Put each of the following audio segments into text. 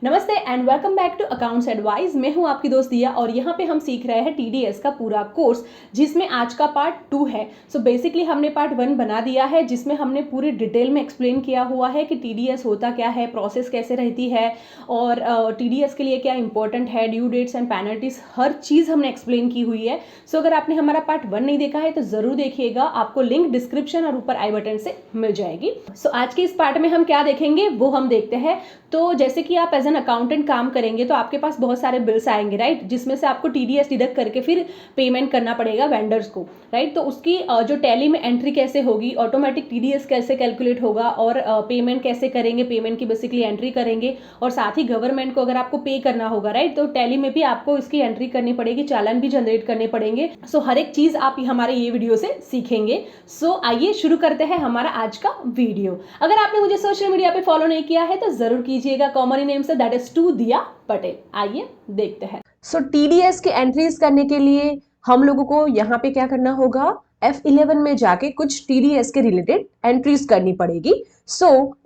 नमस्ते and welcome back to accounts advice. मैं हूं आपकी दोस्त दिया और यहाँ पे हम सीख रहे हैं टीडीएस का पूरा कोर्स, जिसमें आज का पार्ट 2 है। सो बेसिकली हमने पार्ट 1 बना दिया है, जिसमें हमने पूरी डिटेल में एक्सप्लेन किया हुआ है कि टीडीएस होता क्या है, प्रोसेस कैसे रहती है और टीडीएस के लिए क्या इंपॉर्टेंट है, ड्यू डेट्स एंड पेनल्टीज, हर चीज़ हमने एक्सप्लेन की हुई है। सो अगर आपने हमारा पार्ट 1 नहीं देखा है तो ज़रूर देखिएगा, आपको लिंक डिस्क्रिप्शन और ऊपर आई बटन से मिल जाएगी। सो आज के इस पार्ट में हम क्या देखेंगे वो हम देखते हैं। तो जैसे कि आप एज एन अकाउंटेंट काम करेंगे तो आपके पास बहुत सारे बिल्स आएंगे, राइट, जिसमें से आपको टीडीएस डिडक्ट करके फिर पेमेंट करना पड़ेगा वेंडर्स को, राइट। तो उसकी जो टैली में एंट्री कैसे होगी, ऑटोमेटिक टीडीएस कैसे कैलकुलेट होगा और पेमेंट कैसे करेंगे, पेमेंट की बेसिकली एंट्री करेंगे। और साथ ही गवर्नमेंट को अगर आपको पे करना होगा, राइट, तो टैली में भी आपको इसकी एंट्री करनी पड़ेगी, चालान भी जनरेट करने पड़ेंगे। सो हर एक चीज आप हमारे ये वीडियो से सीखेंगे। सो आइए शुरू करते हैं हमारा आज का वीडियो। अगर आपने मुझे सोशल मीडिया पे फॉलो नहीं किया है तो जरूर कीजिएगा, कॉमन नेम से, दैट इज टू दिया पटेल। आइए देखते हैं। सो टीडीएस की एंट्रीज करने के लिए हम लोगों को यहाँ पे क्या करना होगा, F11 में जाके कुछ टीडीएस के रिलेटेड एंट्रीज करनी पड़ेगी।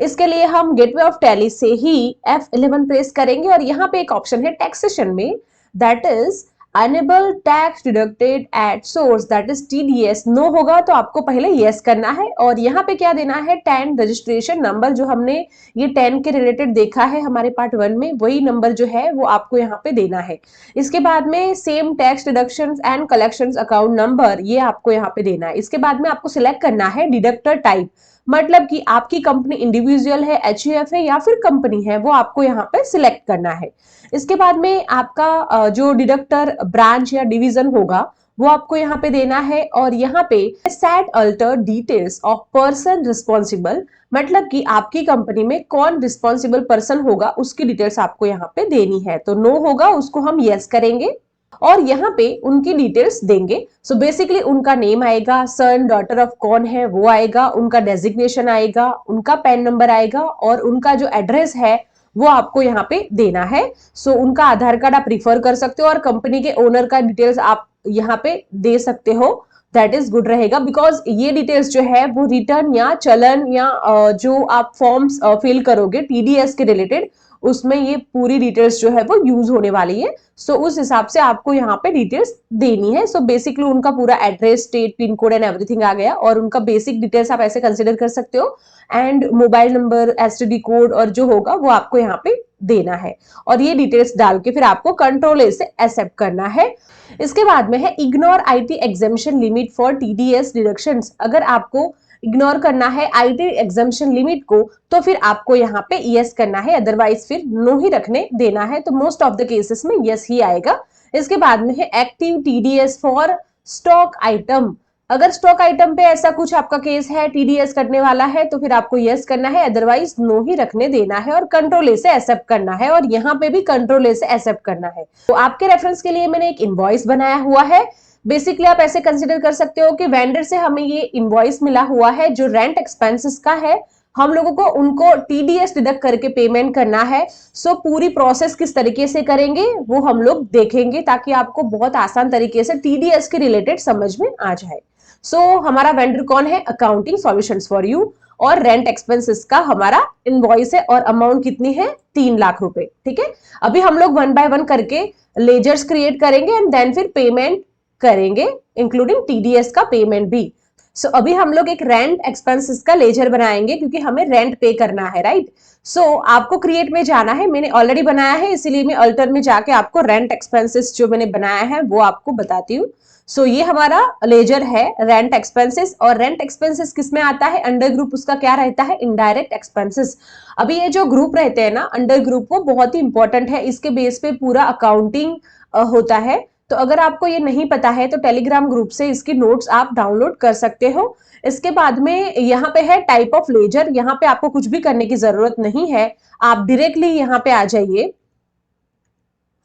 इसके लिए हम गेटवे ऑफ टैली से ही F11 प्रेस करेंगे और यहाँ पे एक ऑप्शन है टैक्सेशन में, that is enable tax deducted at source, that is TDS. No होगा तो आपको पहले यस करना है और यहाँ पे क्या देना है, टैन रजिस्ट्रेशन नंबर, जो हमने ये टैन के रिलेटेड देखा है हमारे पार्ट 1 में, वही नंबर जो है वो आपको यहाँ पे देना है। इसके बाद में same tax deduction and collection account number, ये आपको यहाँ पे देना है। इसके बाद में आपको सिलेक्ट करना है डिडक्टर टाइप, मतलब कि आपकी कंपनी इंडिविजुअल है, एचयूएफ है या फिर कंपनी है, वो आपको यहाँ पे सिलेक्ट करना है। इसके बाद में आपका जो डिडक्टर ब्रांच या डिवीजन होगा वो आपको यहाँ पे देना है और यहाँ पे set alter details of person responsible, मतलब कि आपकी कंपनी में कौन रिस्पॉन्सिबल पर्सन होगा उसकी डिटेल्स आपको यहाँ पे देनी है। तो नो होगा उसको हम यस करेंगे और यहाँ पे उनकी डिटेल्स देंगे। सो बेसिकली उनका नेम आएगा, सन डॉटर ऑफ कौन है वो आएगा, उनका डेजिग्नेशन आएगा, उनका पैन नंबर आएगा और उनका जो एड्रेस है वो आपको यहाँ पे देना है। उनका आधार कार्ड आप रिफर कर सकते हो और कंपनी के ओनर का डिटेल्स आप यहाँ पे दे सकते हो, दैट इज गुड रहेगा, बिकॉज ये डिटेल्स जो है वो रिटर्न या चलन या जो आप फॉर्म्स फिल करोगे टीडीएस के रिलेटेड, उसमें ये पूरी डिटेल्स जो है वो यूज होने वाली है। उस हिसाब से आपको यहाँ पे डिटेल्स देनी है। बेसिकली उनका पूरा address, state, pin code and everything आ गया और उनका बेसिक डिटेल्स आप ऐसे कंसिडर कर सकते हो, and mobile number, STD code और जो होगा वो आपको यहाँ पे देना है और ये डिटेल्स डाल के फिर आपको कंट्रोल ए से एक्सेप्ट करना है। इसके बाद में है ignore IT exemption limit for TDS deductions. अगर आपको इग्नोर करना है आईटी एग्जेम्पशन लिमिट को तो फिर आपको यहाँ पे यस करना है, अदरवाइज फिर नो ही रखने देना है। तो मोस्ट ऑफ द केसेस में यस ही आएगा। इसके बाद में है active TDS for stock item. अगर स्टॉक आइटम पे ऐसा कुछ आपका केस है, टीडीएस करने वाला है, तो फिर आपको यस करना है, अदरवाइज नो ही रखने देना है और कंट्रोल ए से एक्सेप्ट करना है और यहाँ पे भी कंट्रोल ए से एक्सेप्ट करना है। तो आपके रेफरेंस के लिए मैंने एक इनवॉइस बनाया हुआ है। बेसिकली आप ऐसे कंसिडर कर सकते हो कि वेंडर से हमें ये इनवॉइस मिला हुआ है जो रेंट एक्सपेंसेस का है, हम लोगों को उनको टीडीएस डिडक्ट करके पेमेंट करना है। पूरी प्रोसेस किस तरीके से करेंगे वो हम लोग देखेंगे, ताकि आपको बहुत आसान तरीके से टीडीएस के रिलेटेड समझ में आ जाए। हमारा वेंडर कौन है, अकाउंटिंग सॉल्यूशंस फॉर यू, और रेंट एक्सपेंसेस का हमारा इनवॉइस है और अमाउंट कितनी है, 3 लाख रुपए। ठीक है, अभी हम लोग 1 बाय 1 करके लेजर्स क्रिएट करेंगे एंड देन फिर पेमेंट करेंगे, इंक्लूडिंग टीडीएस का पेमेंट भी। अभी हम लोग एक रेंट एक्सपेंसेस का लेजर बनाएंगे क्योंकि हमें रेंट पे करना है, राइट। आपको क्रिएट में जाना है, मैंने ऑलरेडी बनाया है इसीलिए मैं अल्टर में जाके आपको रेंट एक्सपेंसेस जो मैंने बनाया है वो आपको बताती हूँ। ये हमारा लेजर है रेंट एक्सपेंसेस, और रेंट एक्सपेंसेस किस में आता है, अंडर ग्रुप उसका क्या रहता है, इनडायरेक्ट एक्सपेंसेस। अभी ये जो ग्रुप रहते हैं ना अंडर ग्रुप, वो बहुत ही इंपॉर्टेंट है, इसके बेस पे पूरा अकाउंटिंग होता है। तो अगर आपको ये नहीं पता है तो टेलीग्राम ग्रुप से इसकी नोट्स आप डाउनलोड कर सकते हो। इसके बाद में यहाँ पे है टाइप ऑफ लेजर, यहाँ पे आपको कुछ भी करने की जरूरत नहीं है, आप डायरेक्टली यहाँ पे आ जाइए,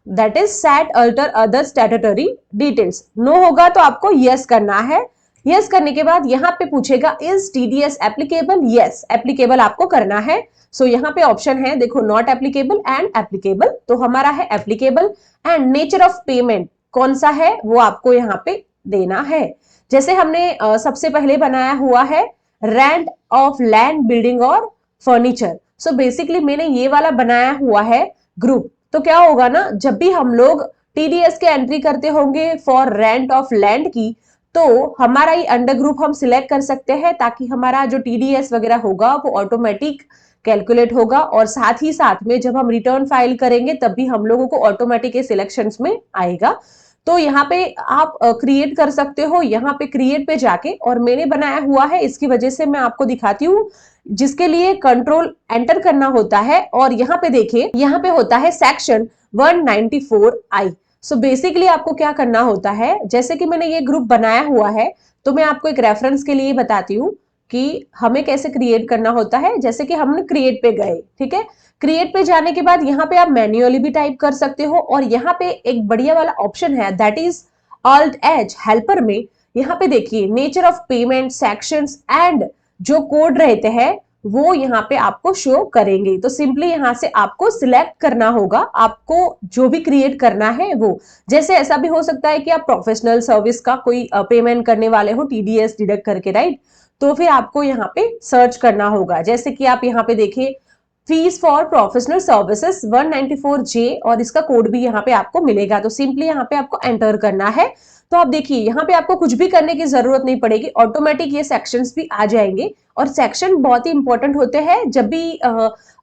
that is set alter other statutory details. No होगा तो आपको यस करना है। यस करने के बाद यहाँ पे पूछेगा is TDS applicable, yes applicable आपको करना है। यहाँ पे ऑप्शन है देखो, नॉट एप्लीकेबल एंड एप्लीकेबल, तो हमारा है applicable. And nature of payment कौन सा है वो आपको यहाँ पे देना है। जैसे हमने सबसे पहले बनाया हुआ है रेंट ऑफ लैंड, बिल्डिंग और फर्नीचर। बेसिकली मैंने ये वाला बनाया हुआ है ग्रुप। तो क्या होगा ना, जब भी हम लोग टीडीएस के एंट्री करते होंगे फॉर रेंट ऑफ लैंड की, तो हमारा ये अंडर ग्रुप हम सिलेक्ट कर सकते हैं ताकि हमारा जो टीडीएस वगैरह होगा वो ऑटोमेटिक कैलकुलेट होगा, और साथ ही साथ में जब हम रिटर्न फाइल करेंगे तब भी हम लोगों को ऑटोमेटिक सिलेक्शंस में आएगा। तो यहाँ पे आप क्रिएट कर सकते हो, यहाँ पे क्रिएट पे जाके, और मैंने बनाया हुआ है इसकी वजह से मैं आपको दिखाती हूँ, जिसके लिए कंट्रोल एंटर करना होता है। और यहाँ पे देखिए, यहाँ पे होता है सेक्शन 194I। सो बेसिकली आपको क्या करना होता है, जैसे कि मैंने ये ग्रुप बनाया हुआ है, तो मैं आपको एक रेफरेंस के लिए बताती हूँ कि हमें कैसे क्रिएट करना होता है। जैसे कि हमने क्रिएट पे गए, ठीक है, क्रिएट पे जाने के बाद यहाँ पे आप मैन्युअली भी टाइप कर सकते हो, और यहाँ पे एक बढ़िया वाला ऑप्शन है, that is alt H helper में। यहाँ पे देखिए, nature of payment, sections and जो कोड रहते हैं वो यहाँ पे आपको शो करेंगे। तो सिंपली यहाँ से आपको सिलेक्ट करना होगा, आपको जो भी क्रिएट करना है वो। जैसे ऐसा भी हो सकता है कि आप प्रोफेशनल सर्विस का कोई पेमेंट करने वाले हो टीडीएस डिडक्ट करके, राइट। तो फिर आपको यहाँ पे सर्च करना होगा, जैसे कि आप यहाँ पे देखिए, fees for professional services 194J, और इसका कोड भी यहाँ पे आपको मिलेगा। तो सिंपली यहाँ पे आपको एंटर करना है। तो आप देखिए, यहाँ पे आपको कुछ भी करने की जरूरत नहीं पड़ेगी, ऑटोमेटिक ये सेक्शंस भी आ जाएंगे। और सेक्शन बहुत ही इंपॉर्टेंट होते हैं, जब भी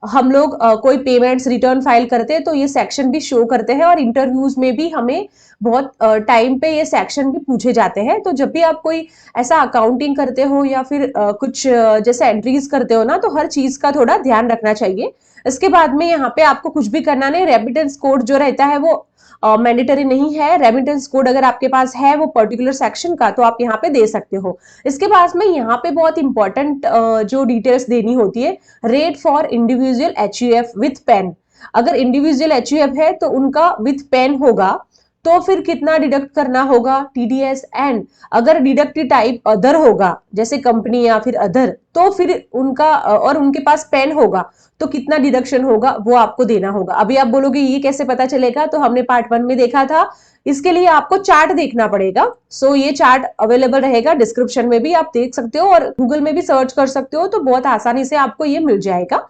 हम लोग कोई पेमेंट्स रिटर्न फाइल करते हैं तो ये सेक्शन भी शो करते हैं, और इंटरव्यूज में भी हमें बहुत टाइम पे ये सेक्शन भी पूछे जाते हैं। तो जब भी आप कोई ऐसा अकाउंटिंग करते हो या फिर कुछ जैसे एंट्रीज करते हो ना, तो हर चीज का थोड़ा ध्यान रखना चाहिए। इसके बाद में यहाँ पे आपको कुछ भी करना नहीं, रेमिटेंस कोड जो रहता है वो मैंडेटरी नहीं है। रेमिटेंस कोड अगर आपके पास है वो पर्टिकुलर सेक्शन का, तो आप यहाँ पे दे सकते हो। इसके बाद में यहाँ पे बहुत इंपॉर्टेंट जो डिटेल्स देनी होती है, rate for individual HUF with PAN. अगर इंडिविजुअल एचयूएफ है तो उनका विथ पेन होगा, तो फिर कितना डिडक्ट करना होगा टीडीएस। एंड अगर डिडक्ट टाइप अदर होगा, जैसे कंपनी या फिर अदर, तो फिर उनका और उनके पास पेन होगा तो कितना डिडक्शन होगा वो आपको देना होगा। अभी आप बोलोगे ये कैसे पता चलेगा, तो हमने पार्ट 1 में देखा था। इसके लिए आपको चार्ट देखना पड़ेगा। सो ये चार्ट अवेलेबल रहेगा डिस्क्रिप्शन में भी, आप देख सकते हो, और गूगल में भी सर्च कर सकते हो, तो बहुत आसानी से आपको ये मिल जाएगा।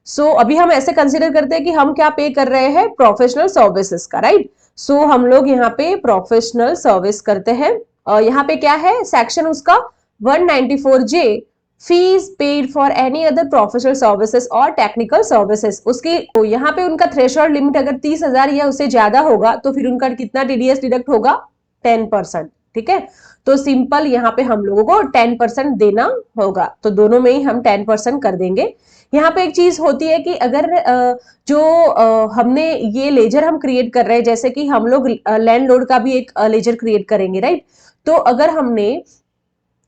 सो अभी हम ऐसे कंसिडर करते हैं कि हम क्या पे कर रहे हैं, प्रोफेशनल सर्विसेज का, राइट। सो हम लोग यहाँ पे प्रोफेशनल सर्विस करते हैं। यहाँ पे क्या है सेक्शन उसका 194J, fees paid for any other professional services और टेक्निकल सर्विसेज। उसकी तो यहाँ पे उनका थ्रेशोल्ड लिमिट अगर 30,000 या उससे ज्यादा होगा तो फिर उनका कितना टीडीएस डिडक्ट होगा, 10%, ठीक है। तो सिंपल यहाँ पे हम लोगों को 10% देना होगा, तो दोनों में ही हम 10% कर देंगे। यहाँ पे एक चीज होती है कि अगर जो हमने ये लेजर हम क्रिएट कर रहे हैं, जैसे कि हम लोग लैंडलॉर्ड का भी एक लेजर क्रिएट करेंगे, राइट। तो अगर हमने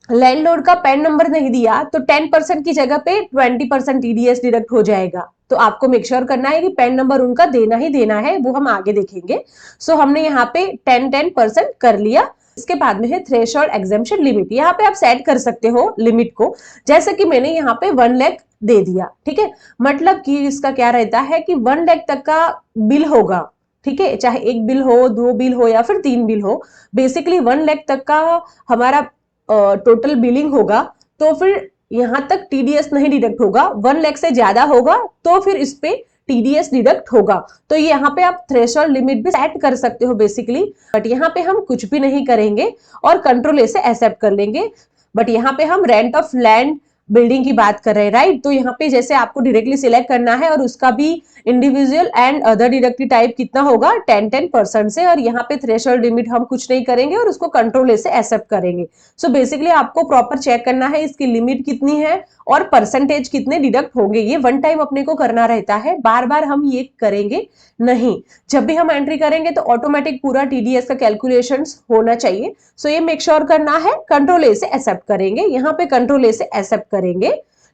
लैंडलॉर्ड का पैन नंबर नहीं दिया तो 10% की जगह पे 20% टीडीएस डिडक्ट हो जाएगा। तो आपको मेक श्योर करना है कि पैन नंबर उनका देना ही देना है, वो हम आगे देखेंगे। सो हमने यहाँ पे 10% कर लिया। इसके बाद में है थ्रेशोल्ड एग्जेम्पशन लिमिट। यहाँ पे आप सेट कर सकते हो लिमिट को, जैसे कि मैंने यहाँ पे 1 लाख दे दिया, ठीक है। मतलब कि इसका क्या रहता है कि 1 लाख तक का बिल होगा, ठीक है, चाहे एक बिल हो, 2 बिल हो या फिर 3 बिल हो, बेसिकली 1 लाख तक का हमारा टोटल बिलिंग होगा। तो फिर यहां तक टीडीएस नहीं डिडक्ट होगा। 1 लाख से ज्यादा होगा तो फिर इस पे टीडीएस डिडक्ट होगा। तो यहाँ पे आप थ्रेशोल्ड लिमिट भी सेट कर सकते हो बेसिकली, बट यहाँ पे हम कुछ भी नहीं करेंगे और कंट्रोल ए से एक्सेप्ट कर लेंगे। बट यहाँ पे हम रेंट ऑफ लैंड बिल्डिंग की बात कर रहे हैं, राइट। तो यहाँ पे जैसे आपको डायरेक्टली सिलेक्ट करना है, और उसका भी individual and other deductive type कितना होगा, 10% से। और यहाँ पे थ्रेशोल्ड लिमिट हम कुछ नहीं करेंगे और उसको कंट्रोल ए से एक्सेप्ट करेंगे। सो बेसिकली आपको प्रॉपर चेक करना है इसकी लिमिट कितनी है और परसेंटेज कितने डिडक्ट होंगे। ये 1 टाइम अपने को करना रहता है, बार बार हम ये करेंगे नहीं। जब भी हम एंट्री करेंगे तो ऑटोमेटिक पूरा टीडीएस का कैलकुलेशन होना चाहिए। सो ये मेक श्योर करना है, कंट्रोल ए से एक्सेप्ट करेंगे, यहाँ पे कंट्रोल ए से एक्सेप्ट करेंगे,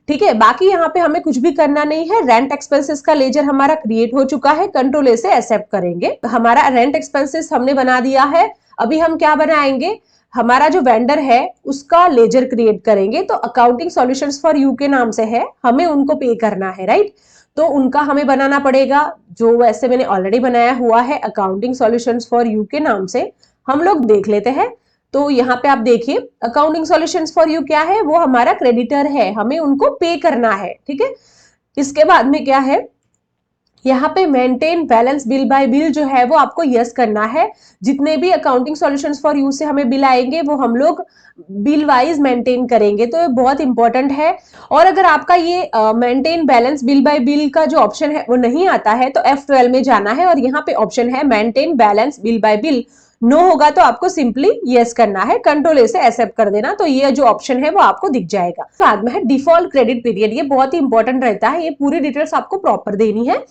ठीक है। बाकी यहाँ पे हमें कुछ भी करना नहीं है। रेंट एक्सपेंसेस का लेजर हमारा क्रिएट हो चुका है, कंट्रोल ए से एक्सेप्ट करेंगे। हमारा रेंट एक्सपेंसेस हमने बना दिया है। अभी हम क्या बनाएंगे, हमारा जो वेंडर है उसका लेजर क्रिएट करेंगे। तो अकाउंटिंग सॉल्यूशंस फॉर यू के नाम से है, हमें उनको पे करना है, राइट। तो उनका हमें बनाना पड़ेगा, जो वैसे मैंने ऑलरेडी बनाया हुआ है अकाउंटिंग सॉल्यूशंस फॉर यू के नाम से। हम लोग देख लेते हैं। तो यहाँ पे आप देखिए, अकाउंटिंग सॉल्यूशंस फॉर यू क्या है, वो हमारा क्रेडिटर है, हमें उनको पे करना है, ठीक है। इसके बाद में क्या है, यहाँ पे maintain balance bill by bill जो है वो आपको यस करना है। जितने भी अकाउंटिंग सॉल्यूशंस फॉर यूज से हमें बिल आएंगे वो हम लोग बिल वाइज मेंटेन करेंगे, तो ये बहुत इंपॉर्टेंट है। और अगर आपका ये maintain balance bill by bill का जो ऑप्शन है वो नहीं आता है तो F12 में जाना है और यहाँ पे ऑप्शन है maintain balance bill by bill. No होगा तो आपको सिंपली यस करना है, कंट्रोल ए से एक्सेप्ट कर देना, तो ये जो ऑप्शन है वो आपको दिख जाएगा। बाद में है डिफॉल्ट क्रेडिट पीरियड, ये बहुत ही इंपॉर्टेंट रहता है, ये पूरी डिटेल्स आपको प्रॉपर देनी है।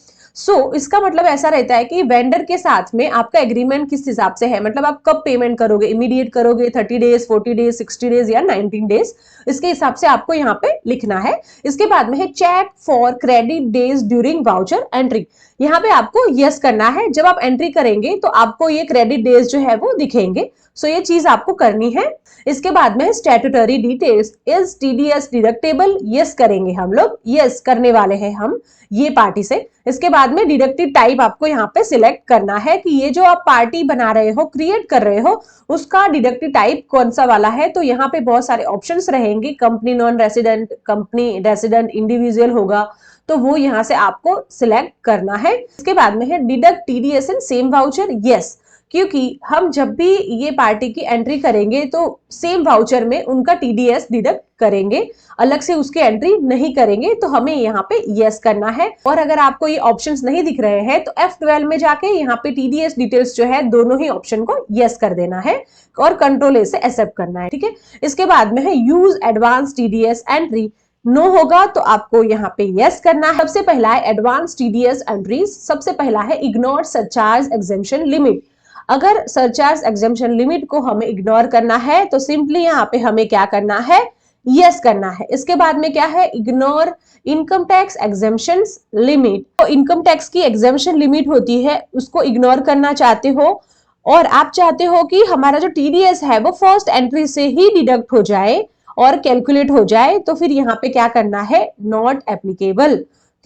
इसका मतलब ऐसा रहता है कि वेंडर के साथ में आपका एग्रीमेंट किस हिसाब से है, मतलब आप कब पेमेंट करोगे, इमीडिएट करोगे, 30 डेज, 40 डेज, 60 डेज या 19 डेज, इसके हिसाब से आपको यहाँ पे लिखना है। इसके बाद में है check for credit days during voucher entry, यहाँ पे आपको यस करना है। जब आप एंट्री करेंगे तो आपको ये क्रेडिट डेज जो है वो दिखेंगे, ये चीज आपको करनी है। इसके बाद में statutory details, is TDS deductible, yes करेंगे हम लोग, यस करने वाले हैं हम ये पार्टी से। इसके बाद में डिडक्टिव टाइप आपको यहाँ पे सिलेक्ट करना है कि ये जो आप पार्टी बना रहे हो, क्रिएट कर रहे हो, उसका डिडक्टिव टाइप कौन सा वाला है। तो यहाँ पे बहुत सारे ऑप्शंस रहेंगे, company non resident, company resident, individual होगा, तो वो यहाँ से आपको सिलेक्ट करना है। इसके बाद में है deduct TDS in same voucher, yes, क्योंकि हम जब भी ये पार्टी की एंट्री करेंगे तो सेम वाउचर में उनका टीडीएस डिडक्ट करेंगे, अलग से उसकी एंट्री नहीं करेंगे, तो हमें यहाँ पे यस करना है। और अगर आपको ये ऑप्शंस नहीं दिख रहे हैं तो F12 में जाके यहाँ पे टीडीएस डिटेल्स जो है दोनों ही ऑप्शन को यस कर देना है और कंट्रोल ए से एक्सेप्ट करना है, ठीक है। इसके बाद में है use advance TDS entry, no होगा तो आपको यहाँ पे यस करना है। सबसे पहला है एडवांस टीडीएस एंट्रीज, सबसे पहला है इग्नोर सरचार्ज एग्जेम्पशन लिमिट। अगर सरचार्ज एग्जेम्पशन लिमिट को हमें इग्नोर करना है तो सिंपली यहाँ पे हमें क्या करना है, यस करना है। इसके बाद में क्या है, ignore income tax exemption limit, तो इनकम टैक्स की एग्जेम्पशन लिमिट होती है उसको इग्नोर करना चाहते हो और आप चाहते हो कि हमारा जो टीडीएस है वो फर्स्ट एंट्री से ही डिडक्ट हो जाए और कैलकुलेट हो जाए, तो फिर यहाँ पे क्या करना है, नॉट एप्लीकेबल,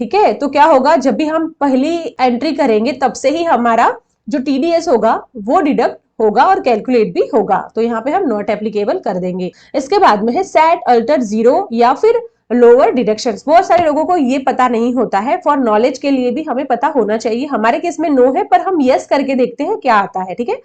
ठीक है। तो क्या होगा, जब भी हम पहली एंट्री करेंगे तब से ही हमारा जो टीडीएस होगा वो डिडक्ट होगा और कैलकुलेट भी होगा, तो यहाँ पे हम नॉट एप्लीकेबल कर देंगे। इसके बाद में है सेट अल्टर जीरो या फिर लोअर डिडक्शंस। बहुत सारे लोगों को ये पता नहीं होता है, फॉर नॉलेज के लिए भी हमें पता होना चाहिए। हमारे केस में नो है पर हम यस करके देखते हैं क्या आता है, ठीक है।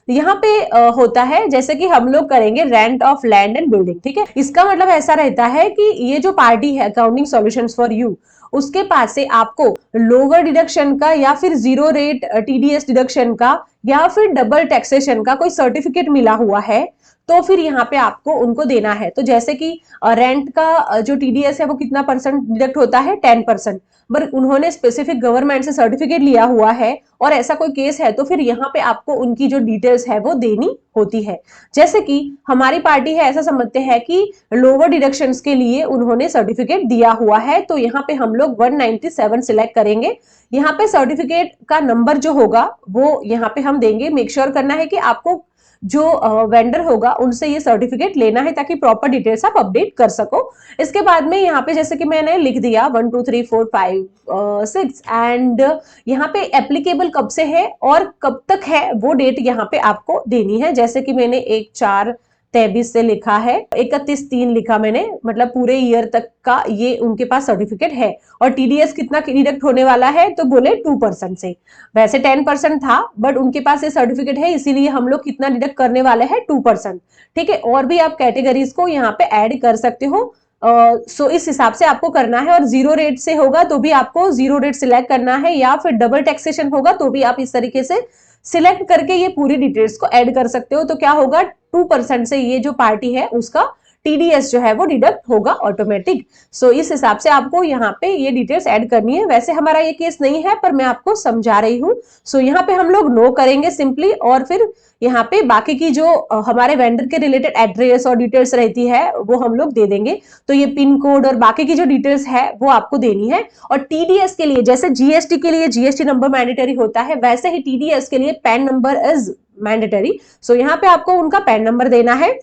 यहाँ पे होता है जैसे कि हम लोग करेंगे rent of land and building, ठीक है। इसका मतलब ऐसा रहता है कि ये जो पार्टी है अकाउंटिंग सॉल्यूशंस फॉर यू, उसके पास से आपको लोअर डिडक्शन का या फिर जीरो रेट टीडीएस डिडक्शन का या फिर डबल टैक्सेशन का कोई सर्टिफिकेट मिला हुआ है तो फिर यहाँ पे आपको उनको देना है। तो जैसे कि रेंट का जो टीडीएस है वो कितना परसेंट डिडक्ट होता है, 10%, पर उन्होंने स्पेसिफिक गवर्नमेंट से सर्टिफिकेट लिया हुआ है और ऐसा कोई केस है तो फिर यहाँ पे आपको उनकी जो डिटेल्स है वो देनी होती है। जैसे कि हमारी पार्टी है, ऐसा समझते हैं कि लोअर डिडक्शंस के लिए उन्होंने सर्टिफिकेट दिया हुआ है, तो यहाँ पे हम लोग 197 सिलेक्ट करेंगे। यहाँ पे सर्टिफिकेट का नंबर जो होगा वो यहाँ पे हम देंगे। मेक श्योर करना है कि आपको जो वेंडर होगा उनसे ये सर्टिफिकेट लेना है ताकि प्रॉपर डिटेल्स आप अपडेट कर सको। इसके बाद में यहाँ पे जैसे कि मैंने लिख दिया 1 2 3 4 5 6 एंड यहाँ पे एप्लीकेबल कब से है और कब तक है वो डेट यहाँ पे आपको देनी है। जैसे कि मैंने 1/4/23 से लिखा है, 31/3 लिखा मैंने, मतलब पूरे ईयर तक का ये उनके पास सर्टिफिकेट है। और टीडीएस कितना डिडक्ट होने वाला है तो बोले 2% से, वैसे 10% था बट उनके पास ये सर्टिफिकेट है इसीलिए हम लोग कितना डिडक्ट करने वाले हैं, 2%, ठीक है। और भी आप कैटेगरीज को यहाँ पे ऐड कर सकते हो। इस हिसाब से आपको करना है। और जीरो रेट से होगा तो भी आपको जीरो रेट सिलेक्ट करना है या फिर डबल टैक्सेशन होगा तो भी आप इस तरीके से सिलेक्ट करके ये पूरी डिटेल्स को ऐड कर सकते हो। तो क्या होगा, 2% से ये जो पार्टी है उसका टीडीएस जो है वो डिडक्ट होगा ऑटोमेटिक। इस हिसाब से आपको यहाँ पे ये डिटेल्स ऐड करनी है। वैसे हमारा ये केस नहीं है पर मैं आपको समझा रही हूँ। यहाँ पे हम लोग नो करेंगे सिंपली और फिर यहाँ पे बाकी की जो हमारे वेंडर के रिलेटेड एड्रेस और डिटेल्स रहती है वो हम लोग दे देंगे। तो ये पिन कोड और बाकी की जो डिटेल्स है वो आपको देनी है। और टीडीएस के लिए जैसे जीएसटी के लिए जीएसटी नंबर मैंडेटरी होता है वैसे ही टीडीएस के लिए पैन नंबर इज मैंडेटरी। यहाँ पे आपको उनका पैन नंबर देना है।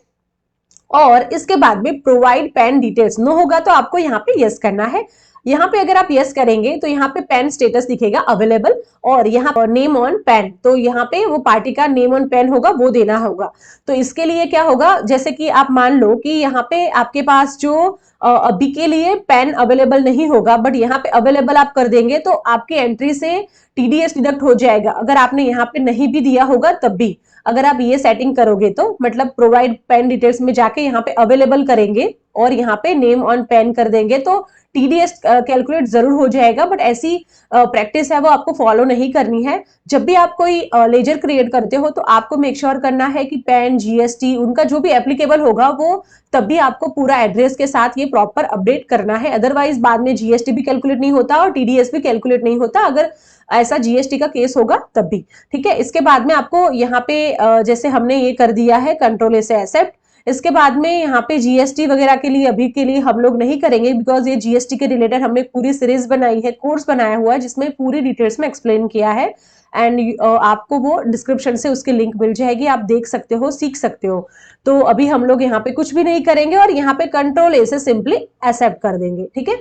और इसके बाद में प्रोवाइड पैन डिटेल्स, नो होगा तो आपको यहाँ पे यस करना है। यहाँ पे अगर आप यस करेंगे तो यहाँ पे पैन स्टेटस दिखेगा अवेलेबल और यहाँ नेम ऑन पैन, तो यहाँ पे वो पार्टी का नेम ऑन पैन होगा वो देना होगा। तो इसके लिए क्या होगा, जैसे कि आप मान लो कि यहाँ पे आपके पास जो अभी के लिए पेन अवेलेबल नहीं होगा, बट यहाँ पे अवेलेबल आप कर देंगे तो आपकी एंट्री से टीडीएस डिडक्ट हो जाएगा। अगर आपने यहाँ पे नहीं भी दिया होगा तब भी, अगर आप ये सेटिंग करोगे तो, मतलब प्रोवाइड पेन डिटेल्स में जाके यहाँ पे अवेलेबल करेंगे और यहाँ पे नेम ऑन पेन कर देंगे तो टीडीएस कैलकुलेट जरूर हो जाएगा। बट ऐसी प्रैक्टिस है वो आपको फॉलो नहीं करनी है। जब भी आप कोई लेजर क्रिएट करते हो तो आपको मेक श्योर करना है कि पेन, जीएसटी, उनका जो भी एप्लीकेबल होगा वो तब भी आपको पूरा एड्रेस के साथ ये प्रॉपर अपडेट करना है। अदरवाइज बाद में जीएसटी भी कैलकुलेट नहीं होता और टीडीएस भी कैलकुलेट नहीं होता, अगर ऐसा जीएसटी का केस होगा तब भी। ठीक है, इसके बाद में आपको यहाँ पे जैसे हमने ये कर दिया है कंट्रोल ए से एक्सेप्ट, इसके बाद में यहाँ पे जीएसटी वगैरह के लिए अभी के लिए हम लोग नहीं करेंगे, बिकॉज ये जीएसटी के रिलेटेड हमने पूरी सीरीज बनाई है, कोर्स बनाया हुआ है जिसमें पूरी डिटेल्स में एक्सप्लेन किया है एंड आपको वो डिस्क्रिप्शन से उसकी लिंक मिल जाएगी, आप देख सकते हो, सीख सकते हो। तो अभी हम लोग यहाँ पे कुछ भी नहीं करेंगे और यहाँ पे कंट्रोल ए से सिंपली एक्सेप्ट कर देंगे। ठीक है,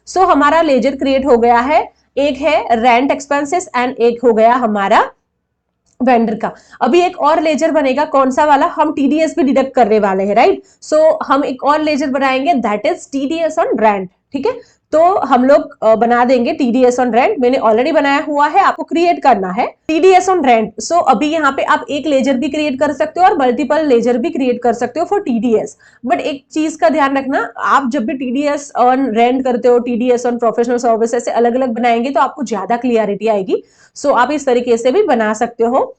सो हमारा लेजर क्रिएट हो गया है, एक है रेंट एक्सपेंसेस एंड एक हो गया हमारा वेंडर का। अभी एक और लेजर बनेगा, कौन सा वाला, हम टीडीएस भी डिडक्ट करने वाले हैं, राइट। सो हम एक और लेजर बनाएंगे, that is TDS on rent. ठीक है, तो हम लोग बना देंगे टीडीएस ऑन रेंट, मैंने ऑलरेडी बनाया हुआ है, आपको क्रिएट करना है टीडीएस ऑन रेंट। सो अभी यहाँ पे आप एक लेजर भी क्रिएट कर सकते हो और मल्टीपल लेजर भी क्रिएट कर सकते हो फॉर टीडीएस। बट एक चीज का ध्यान रखना, आप जब भी टीडीएस ऑन रेंट करते हो, टीडीएस ऑन प्रोफेशनल सर्विस, ऐसे अलग अलग बनाएंगे तो आपको ज्यादा क्लियरिटी आएगी। सो आप इस तरीके से भी बना सकते हो।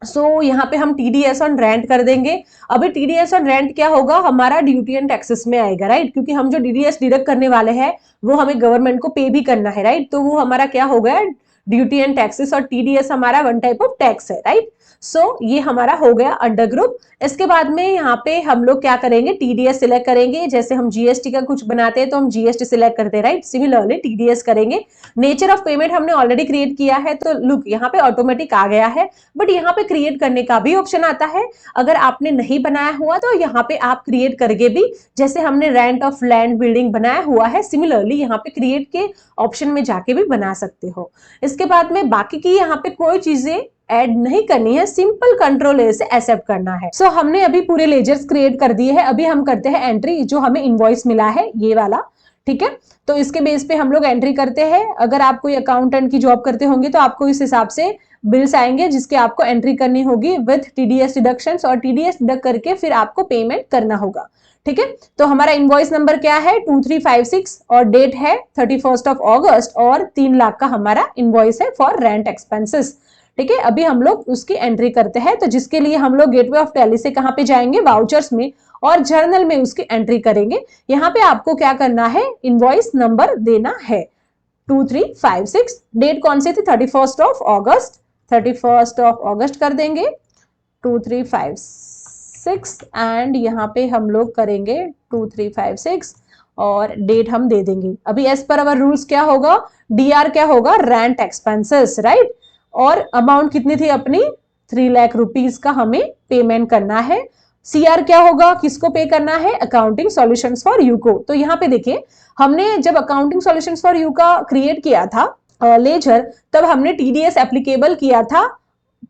सो यहाँ पे हम टीडीएस ऑन रेंट कर देंगे। अभी टीडीएस ऑन रेंट क्या होगा, हमारा ड्यूटी एंड टैक्सेस में आएगा, राइट, क्योंकि हम जो टीडीएस डिडक्ट करने वाले हैं वो हमें गवर्नमेंट को पे भी करना है, राइट। तो वो हमारा क्या हो गया, ड्यूटी एंड टैक्सेस, और टीडीएस हमारा वन टाइप ऑफ टैक्स है, राइट। सो ये हमारा हो गया अंडर ग्रुप। इसके बाद में यहाँ पे हम लोग क्या करेंगे, टीडीएस सिलेक्ट करेंगे। जैसे हम जीएसटी का कुछ बनाते हैं तो हम जीएसटी सिलेक्ट करते हैं, राइट। सिमिलरली टीडीएस करेंगे। नेचर ऑफ पेमेंट हमने ऑलरेडी क्रिएट किया है, तो लुक यहाँ पे ऑटोमेटिक आ गया है, बट यहाँ पे क्रिएट करने का भी ऑप्शन आता है। अगर आपने नहीं बनाया हुआ तो यहाँ पे आप क्रिएट करके भी, जैसे हमने रेंट ऑफ लैंड बिल्डिंग बनाया हुआ है, सिमिलरली यहाँ पे क्रिएट के ऑप्शन में जाके भी बना सकते हो। इसके बाद में बाकी की यहाँ पे कोई चीजें ऐड नहीं करनी है, सिंपल कंट्रोल ए से एक्सेप्ट करना है। सो हमने अभी पूरे लेजर्स क्रिएट कर दिए हैं। अभी हम करते हैं एंट्री, जो हमें इनवॉइस मिला है ये वाला। ठीक है, तो इसके बेस पे हम लोग एंट्री करते हैं। अगर आप कोई अकाउंटेंट की जॉब करते होंगे तो आपको इस हिसाब से बिल्स आएंगे जिसके आपको एंट्री करनी होगी विथ टीडीएस डिडक्शंस, और टीडीएस डिडक्ट करके फिर आपको पेमेंट करना होगा। ठीक है, तो हमारा इनवॉइस नंबर क्या है, 2356, और डेट है 31 अगस्त, और 3 लाख का हमारा इनवॉइस है फॉर रेंट एक्सपेंसेस। ठीक है, अभी हम लोग उसकी एंट्री करते हैं, तो जिसके लिए हम लोग गेटवे ऑफ टैली से कहां पे जाएंगे, वाउचर्स में, और जर्नल में उसकी एंट्री करेंगे। यहाँ पे आपको क्या करना है, इनवॉइस नंबर देना है 2356, डेट कौन सी थी, 31 अगस्त, 31 अगस्त कर देंगे 2356, एंड यहाँ पे हम लोग करेंगे 2356 और डेट हम दे देंगे। अभी एज पर अवर रूल्स क्या होगा, डीआर क्या होगा, रेंट एक्सपेंसेस, राइट, और अमाउंट कितनी थी अपनी, 3 लाख रुपीस का हमें पेमेंट करना है। सीआर क्या होगा, किसको पे करना है, अकाउंटिंग सॉल्यूशंस फॉर यू को। तो यहाँ पे देखिए, हमने जब अकाउंटिंग सॉल्यूशंस फॉर यू का क्रिएट किया था लेजर, तब हमने टीडीएस एप्लीकेबल किया था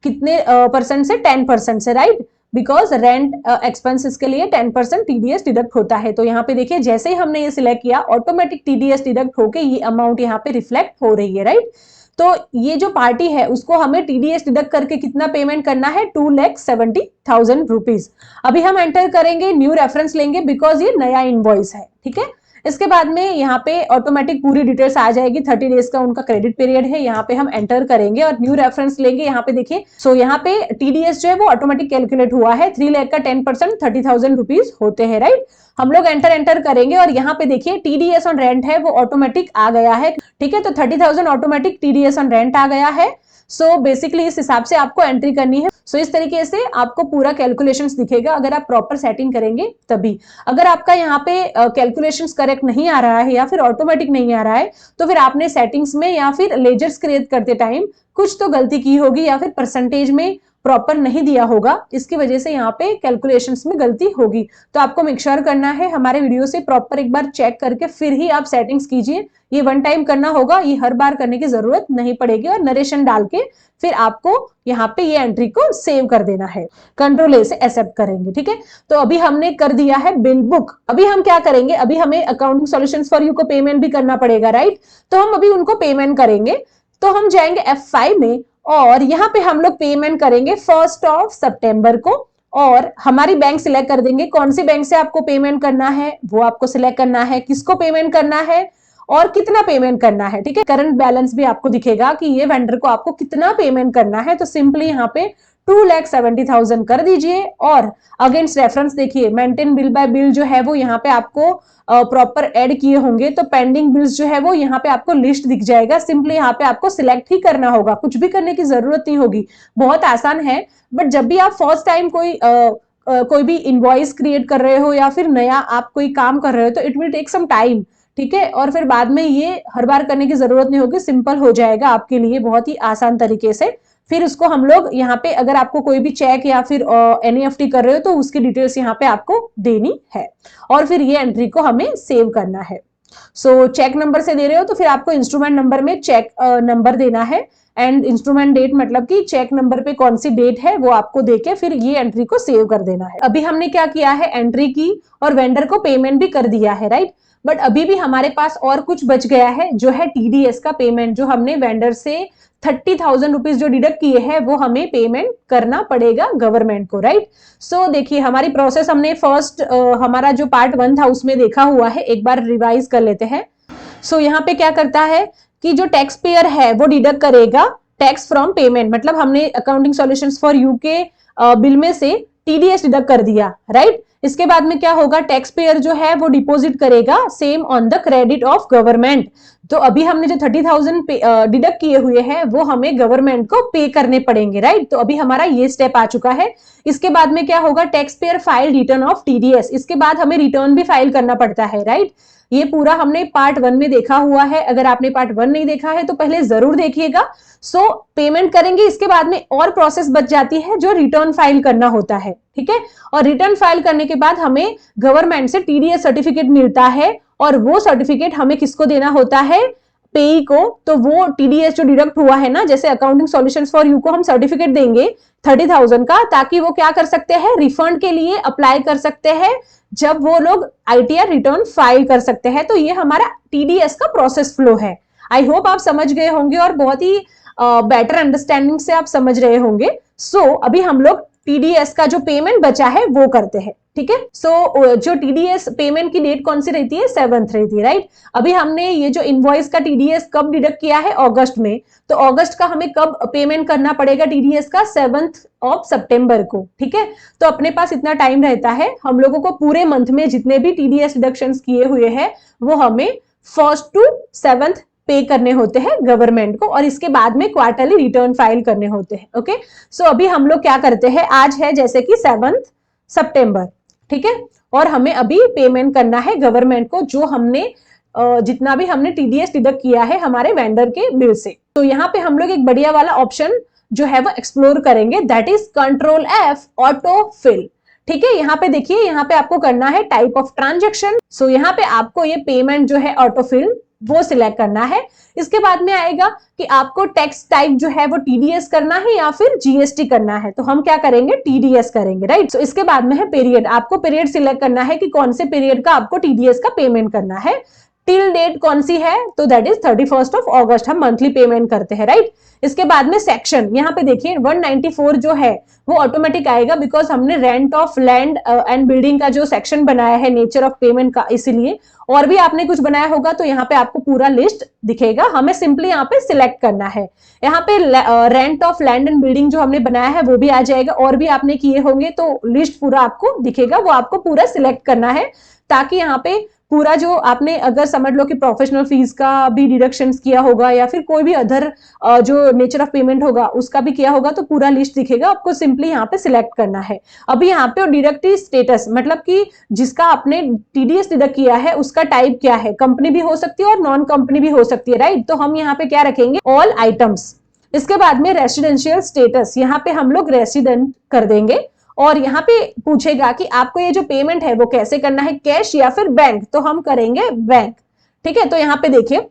कितने परसेंट से, 10% से, राइट, बिकॉज रेंट एक्सपेंसेस के लिए 10% टीडीएस डिडक्ट होता है। तो यहाँ पे देखिए, जैसे ही हमने ये सिलेक्ट किया, ऑटोमेटिक टीडीएस डिडक्ट होके ये अमाउंट यहाँ पे रिफ्लेक्ट हो रही है, राइट। तो ये जो पार्टी है उसको हमें टीडीएस डिडक्ट करके कितना पेमेंट करना है, 2,70,000 रुपीज। अभी हम एंटर करेंगे, न्यू रेफरेंस लेंगे बिकॉज ये नया इनवॉइस है। ठीक है, इसके बाद में यहाँ पे ऑटोमेटिक पूरी डिटेल्स आ जाएगी, 30 डेज का उनका क्रेडिट पीरियड है। यहाँ पे हम एंटर करेंगे और न्यू रेफरेंस लेंगे। यहाँ पे देखिए, सो यहाँ पे टीडीएस जो है वो ऑटोमेटिक कैलकुलेट हुआ है, 3 लाख का 10% 30,000 रुपीज होते हैं, राइट। हम लोग एंटर करेंगे और यहाँ पे देखिए टीडीएस ऑन रेंट है वो ऑटोमेटिक आ गया है। ठीक है, तो 30,000 ऑटोमेटिक टीडीएस ऑन रेंट आ गया है। सो बेसिकली इस हिसाब से आपको एंट्री करनी है। सो इस तरीके से आपको पूरा कैलकुलेशंस दिखेगा अगर आप प्रॉपर सेटिंग करेंगे तभी। अगर आपका यहाँ पे कैलकुलेशंस करेक्ट नहीं आ रहा है या फिर ऑटोमेटिक नहीं आ रहा है, तो फिर आपने सेटिंग्स में या फिर लेजर्स क्रिएट करते टाइम कुछ तो गलती की होगी, या फिर परसेंटेज में, प्रॉपर नहीं दिया होगा, इसकी वजह से यहाँ पे कैलकुलेशंस में गलती होगी। तो आपको मेक श्योर करना है हमारे वीडियो से प्रॉपर एक बार चेक करके फिर ही आप सेटिंग्स कीजिए। ये वन टाइम करना होगा, ये हर बार करने की जरूरत नहीं पड़ेगी। और नरेशन डाल के फिर आपको यहाँ पे ये एंट्री को सेव कर देना है, कंट्रोल ए से एक्सेप्ट करेंगे, ठीक है। तो अभी हमने कर दिया है बिल बुक। अभी हम क्या करेंगे, अभी हमें अकाउंटिंग सॉल्यूशंस फॉर यू को पेमेंट भी करना पड़ेगा, राइट। तो हम अभी उनको पेमेंट करेंगे। तो हम जाएंगे F5 में और यहाँ पे हम लोग पेमेंट करेंगे 1 सितंबर को। और हमारी बैंक सिलेक्ट कर देंगे, कौन सी बैंक से आपको पेमेंट करना है वो आपको सिलेक्ट करना है, किसको पेमेंट करना है और कितना पेमेंट करना है, ठीक है। करंट बैलेंस भी आपको दिखेगा कि ये वेंडर को आपको कितना पेमेंट करना है। तो सिंपली यहाँ पे 2,70,000 कर दीजिए। और अगेंस्ट रेफरेंस देखिए, मेंटेन बिल बाय बिल जो है वो यहाँ पे आपको प्रॉपर ऐड किए होंगे। तो पेंडिंग बिल्स जो है वो यहाँ पे आपको लिस्ट दिख जाएगा। सिंपली यहाँ पे आपको सिलेक्ट ही करना होगा, कुछ भी करने की जरूरत नहीं होगी, बहुत आसान है। बट जब भी आप फर्स्ट टाइम कोई भी इनवॉइस क्रिएट कर रहे हो या फिर नया आप कोई काम कर रहे हो तो it will take some time, ठीक है। और फिर बाद में ये हर बार करने की जरूरत नहीं होगी, सिंपल हो जाएगा आपके लिए बहुत ही आसान तरीके से। फिर उसको हम लोग यहाँ पे अगर आपको कोई भी चेक या फिर NEFT कर रहे हो तो उसकी डिटेल्स यहाँ पे आपको देनी है। और फिर ये एंट्री को हमें सेव करना है। सो चेक नंबर से दे रहे हो तो फिर आपको इंस्ट्रूमेंट नंबर में चेक नंबर देना है। एंड इंस्ट्रूमेंट डेट मतलब कि चेक नंबर पे कौन सी डेट है वो आपको देके फिर ये एंट्री को सेव कर देना है। अभी हमने क्या किया है, एंट्री की और वेंडर को पेमेंट भी कर दिया है, राइट। बट अभी भी हमारे पास और कुछ बच गया है, जो है TDS का पेमेंट। जो हमने वेंडर से 30,000 रुपीज जो डिडक्ट किए हैं वो हमें पेमेंट करना पड़ेगा गवर्नमेंट को, राइट। सो देखिए हमारी प्रोसेस हमने फर्स्ट हमारा जो पार्ट 1 था उसमें देखा हुआ है, एक बार रिवाइज कर लेते हैं। सो यहाँ पे क्या करता है कि जो टैक्स पेयर है वो डिडक्ट करेगा टैक्स फ्रॉम पेमेंट। मतलब हमने अकाउंटिंग सॉल्यूशंस फॉर यू के बिल में से TDS डिडक्ट कर दिया, राइट। इसके बाद में क्या होगा, टैक्स पेयर जो है वो डिपॉजिट करेगा same on the credit of government. तो अभी हमने जो 30,000 डिडक्ट किए हुए हैं वो हमें गवर्नमेंट को पे करने पड़ेंगे, राइट। तो अभी हमारा ये स्टेप आ चुका है। इसके बाद में क्या होगा, tax payer file return of TDS। इसके बाद हमें रिटर्न भी फाइल करना पड़ता है, राइट। ये पूरा हमने पार्ट 1 में देखा हुआ है। अगर आपने पार्ट 1 नहीं देखा है तो पहले जरूर देखिएगा। सो पेमेंट करेंगे, इसके बाद में और प्रोसेस बच जाती है जो रिटर्न फाइल करना होता है, ठीक है। और रिटर्न फाइल करने के बाद हमें गवर्नमेंट से TDS सर्टिफिकेट मिलता है और वो सर्टिफिकेट हमें किसको देना होता है, पेई को। तो वो TDS जो डिडक्ट हुआ है ना, जैसे अकाउंटिंग सॉल्यूशंस फॉर यू को हम सर्टिफिकेट देंगे 30,000 का, ताकि वो क्या कर सकते हैं, रिफंड के लिए अप्लाई कर सकते हैं जब वो लोग ITR रिटर्न फाइल कर सकते हैं। तो ये हमारा TDS का प्रोसेस फ्लो है। आई होप आप समझ गए होंगे और बहुत ही बेटर अंडरस्टैंडिंग से आप समझ रहे होंगे। सो अभी हम लोग TDS का जो पेमेंट बचा है वो करते हैं, ठीक है। सो जो TDS पेमेंट की डेट कौन सी रहती है, 7th रहती है, राइट। अभी हमने ये जो इनवॉइस का TDS कब डिडक्ट किया है, अगस्त में। तो अगस्त का हमें कब पेमेंट करना पड़ेगा TDS का, 7th सितंबर को, ठीक है। तो अपने पास इतना टाइम रहता है, हम लोगों को पूरे मंथ में जितने भी TDS डिडक्शंस किए हुए हैं वो हमें 1st to 7th पे करने होते हैं गवर्नमेंट को। और इसके बाद में क्वार्टरली रिटर्न फाइल करने होते हैं, ओके। सो अभी हम लोग क्या करते हैं, आज है जैसे कि 7 सितंबर, ठीक है। और हमें अभी पेमेंट करना है गवर्नमेंट को जो हमने जितना भी हमने TDS डिडक्ट किया है हमारे वेंडर के बिल से। तो यहाँ पे हम लोग एक बढ़िया वाला ऑप्शन जो है वो एक्सप्लोर करेंगे, that is control F auto fill, ठीक है। यहाँ पे देखिए, यहाँ पे आपको करना है टाइप ऑफ ट्रांजेक्शन। सो यहाँ पे आपको ये पेमेंट जो है ऑटो फिल वो सिलेक्ट करना है। इसके बाद में आएगा कि आपको टैक्स टाइप जो है वो TDS करना है या फिर GST करना है। तो हम क्या करेंगे, TDS करेंगे, राइट। सो इसके बाद में है पीरियड, आपको पीरियड सिलेक्ट करना है कि कौन से पीरियड का आपको TDS का पेमेंट करना है। टिल डेट कौन सी है, तो दैट इज 31st अगस्त हम मंथली पेमेंट करते हैं, राइट। इसके बाद में सेक्शन, यहाँ पे देखिए 194 जो है वो ऑटोमेटिक आएगा बिकॉज हमने rent of land and building का जो सेक्शन बनाया है नेचर ऑफ पेमेंट का, इसीलिए। और भी आपने कुछ बनाया होगा तो यहाँ पे आपको पूरा लिस्ट दिखेगा, हमें सिंपली यहाँ पे सिलेक्ट करना है। यहाँ पे rent of land and building जो हमने बनाया है वो भी आ जाएगा, और भी आपने किए होंगे तो लिस्ट पूरा आपको दिखेगा, वो आपको पूरा सिलेक्ट करना है ताकि यहाँ पे पूरा जो आपने अगर समझ लो कि प्रोफेशनल फीस का भी डिडक्शंस किया होगा या फिर कोई भी अदर जो नेचर ऑफ पेमेंट होगा उसका भी किया होगा तो पूरा लिस्ट दिखेगा, आपको सिंपली यहाँ पे सिलेक्ट करना है। अभी यहाँ पे डिडक्टिव स्टेटस मतलब कि जिसका आपने TDS डिडक्ट किया है उसका टाइप क्या है, कंपनी भी हो सकती है और नॉन कंपनी भी हो सकती है, राइट। तो हम यहाँ पे क्या रखेंगे, ऑल आइटम्स। इसके बाद में रेसिडेंशियल स्टेटस, यहाँ पे हम लोग रेसिडेंट कर देंगे और यहाँ पे पूछेगा कि आपको ये जो पेमेंट है वो कैसे करना है, कैश या फिर बैंक, तो हम करेंगे बैंक। ठीक है, तो यहाँ पे देखिए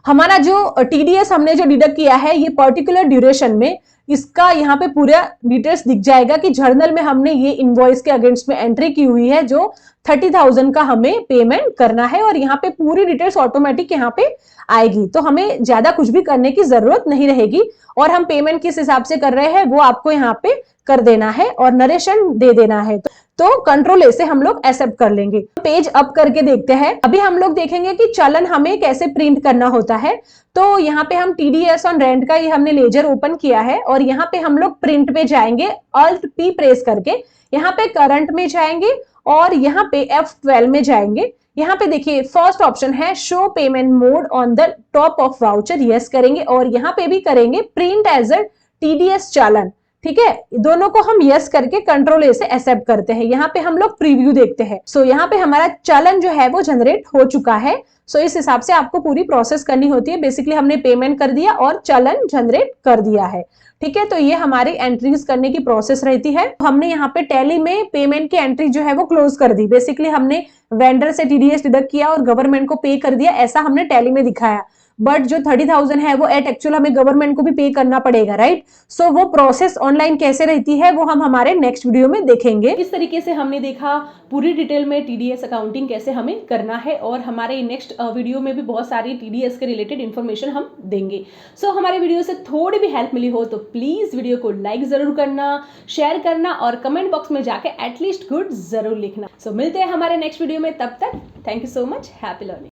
हमारा जो टीडीएस हमने जो डिडक्ट किया है ये पर्टिकुलर ड्यूरेशन में, इसका यहाँ पे पूरा डिटेल्स दिख जाएगा कि जर्नल में हमने ये इनवॉइस के अगेंस्ट में एंट्री की हुई है जो 30,000 का हमें पेमेंट करना है और यहाँ पे पूरी डिटेल्स ऑटोमेटिक यहाँ पे आएगी, तो हमें ज्यादा कुछ भी करने की जरूरत नहीं रहेगी और हम पेमेंट किस हिसाब से कर रहे हैं वो आपको यहाँ पे कर देना है और नरेशन दे देना है। तो कंट्रोल ए से हम लोग एक्सेप्ट कर लेंगे। पेज अप करके देखते हैं। अभी हम लोग देखेंगे कि चालान हमें कैसे प्रिंट करना होता है। तो यहाँ पे हम टीडीएस ऑन रेंट का ये हमने लेजर ओपन किया है और यहाँ पे हम लोग प्रिंट पे जाएंगे, Alt P प्रेस करके यहाँ पे करंट में जाएंगे और यहाँ पे F12 में जाएंगे। यहाँ पे देखिए फर्स्ट ऑप्शन है show payment mode on the top of voucher, yes करेंगे और यहाँ पे भी करेंगे प्रिंट एज अ टीडीएस चालान। ठीक है, दोनों को हम यस करके कंट्रोल ए से एक्सेप्ट करते हैं। यहाँ पे हम लोग प्रीव्यू देखते हैं। सो यहाँ पे हमारा चालान जो है वो जनरेट हो चुका है। सो इस हिसाब से आपको पूरी प्रोसेस करनी होती है। बेसिकली हमने पेमेंट कर दिया और चालान जनरेट कर दिया है। ठीक है, तो ये हमारी एंट्रीज करने की प्रोसेस रहती है। हमने यहाँ पे टैली में पेमेंट की एंट्री जो है वो क्लोज कर दी। बेसिकली हमने वेंडर से टीडीएस डिडक्ट किया और गवर्नमेंट को पे कर दिया, ऐसा हमने टैली में दिखाया। बट जो 30,000 है वो एट एक्चुअल हमें गवर्नमेंट को भी पे करना पड़ेगा, राइट। सो वो प्रोसेस ऑनलाइन कैसे रहती है वो हम हमारे नेक्स्ट वीडियो में देखेंगे। इस तरीके से हमने देखा पूरी डिटेल में टीडीएस अकाउंटिंग कैसे हमें करना है और हमारे नेक्स्ट वीडियो में भी बहुत सारी टीडीएस के रिलेटेड इन्फॉर्मेशन हम देंगे। सो हमारे वीडियो से थोड़ी भी हेल्प मिली हो तो प्लीज वीडियो को लाइक जरूर करना, शेयर करना और कमेंट बॉक्स में जाके एटलीस्ट गुड जरूर लिखना। सो मिलते हैं हमारे नेक्स्ट वीडियो में, तब तक thank you so much, happy learning.